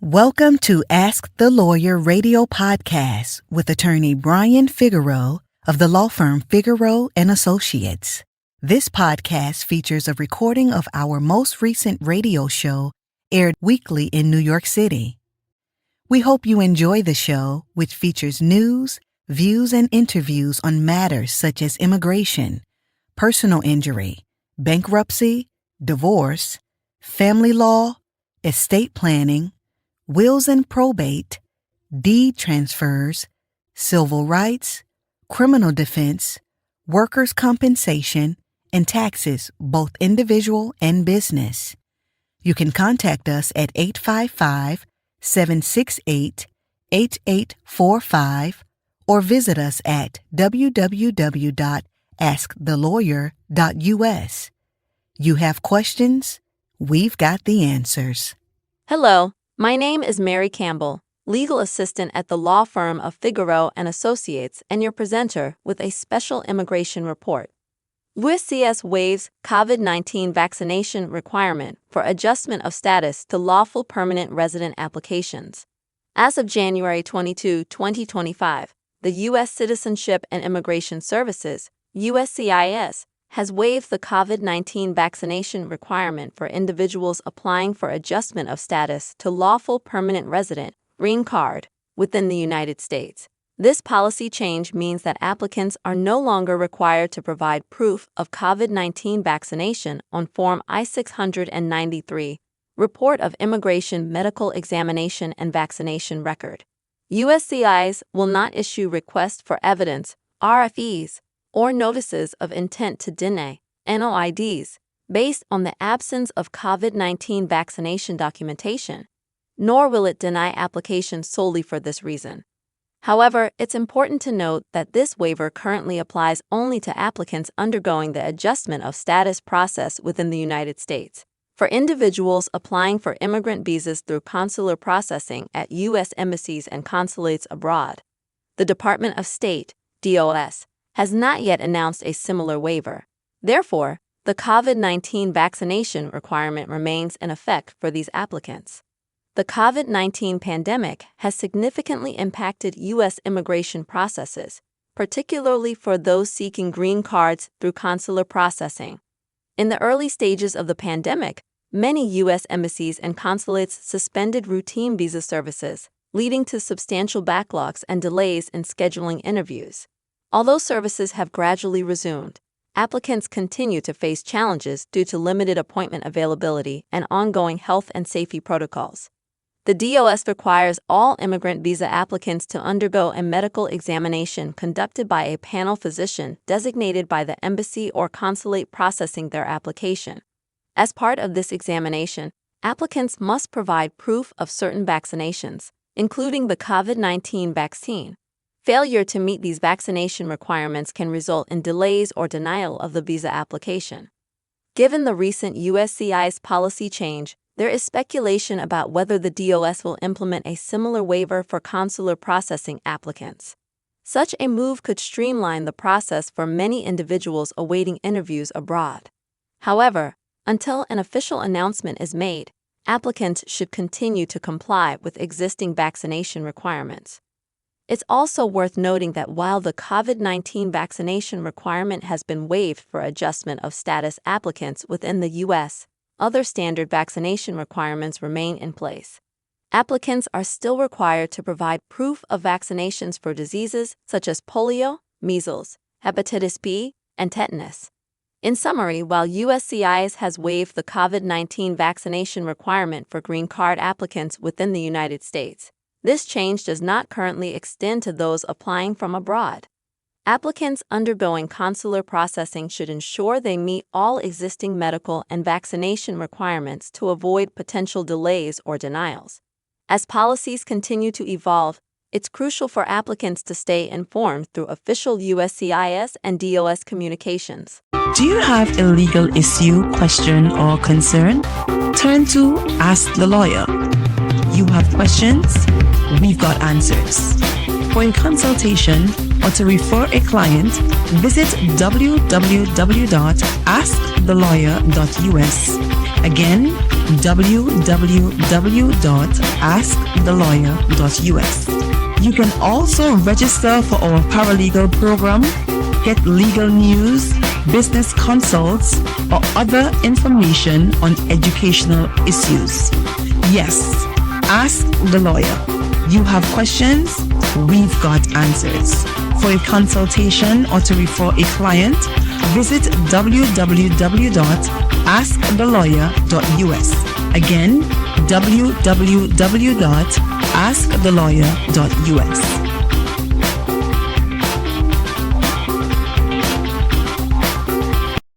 Welcome to Ask the Lawyer radio podcast with attorney Brian Figueroa of the law firm Figueroa and Associates. This podcast features a recording of our most recent radio show aired weekly in New York City. We hope you enjoy the show, which features news, views, and interviews on matters such as immigration, personal injury, bankruptcy, divorce, family law, estate planning, wills and probate, deed transfers, civil rights, criminal defense, workers' compensation, and taxes, both individual and business. You can contact us at 855-768-8845 or visit us at www.askthelawyer.us. You have questions? We've got the answers. Hello, my name is Mary Campbell, legal assistant at the law firm of Figueroa and Associates, and your presenter with a special immigration report. USCIS waives COVID-19 vaccination requirement for adjustment of status to lawful permanent resident applications. As of January 22, 2025, the U.S. Citizenship and Immigration Services, USCIS, has waived the COVID-19 vaccination requirement for individuals applying for adjustment of status to lawful permanent resident, green card, within the United States. This policy change means that applicants are no longer required to provide proof of COVID-19 vaccination on Form I-693, Report of Immigration Medical Examination and Vaccination Record. USCIS will not issue requests for evidence, RFEs, or notices of intent to deny, NOIDs, based on the absence of COVID-19 vaccination documentation, nor will it deny applications solely for this reason. However, it's important to note that this waiver currently applies only to applicants undergoing the adjustment of status process within the United States. For individuals applying for immigrant visas through consular processing at U.S. embassies and consulates abroad, the Department of State, DOS, has not yet announced a similar waiver. Therefore, the COVID-19 vaccination requirement remains in effect for these applicants. The COVID-19 pandemic has significantly impacted U.S. immigration processes, particularly for those seeking green cards through consular processing. In the early stages of the pandemic, many U.S. embassies and consulates suspended routine visa services, leading to substantial backlogs and delays in scheduling interviews. Although services have gradually resumed, applicants continue to face challenges due to limited appointment availability and ongoing health and safety protocols. The DOS requires all immigrant visa applicants to undergo a medical examination conducted by a panel physician designated by the embassy or consulate processing their application. As part of this examination, applicants must provide proof of certain vaccinations, including the COVID-19 vaccine. Failure to meet these vaccination requirements can result in delays or denial of the visa application. Given the recent USCIS policy change, there is speculation about whether the DOS will implement a similar waiver for consular processing applicants. Such a move could streamline the process for many individuals awaiting interviews abroad. However, until an official announcement is made, applicants should continue to comply with existing vaccination requirements. It's also worth noting that while the COVID-19 vaccination requirement has been waived for adjustment of status applicants within the U.S., other standard vaccination requirements remain in place. Applicants are still required to provide proof of vaccinations for diseases such as polio, measles, hepatitis B, and tetanus. In summary, while USCIS has waived the COVID-19 vaccination requirement for green card applicants within the United States, this change does not currently extend to those applying from abroad. Applicants undergoing consular processing should ensure they meet all existing medical and vaccination requirements to avoid potential delays or denials. As policies continue to evolve, it's crucial for applicants to stay informed through official USCIS and DOS communications. Do you have a legal issue, question, or concern? Turn to Ask the Lawyer. You have questions? We've got answers. For a consultation or to refer a client, visit www.askthelawyer.us. Again, www.askthelawyer.us. You can also register for our paralegal program, get legal news, business consults, or other information on educational issues. Yes, ask the lawyer. You have questions, we've got answers. For a consultation or to refer a client, visit www.askthelawyer.us. Again, www.askthelawyer.us.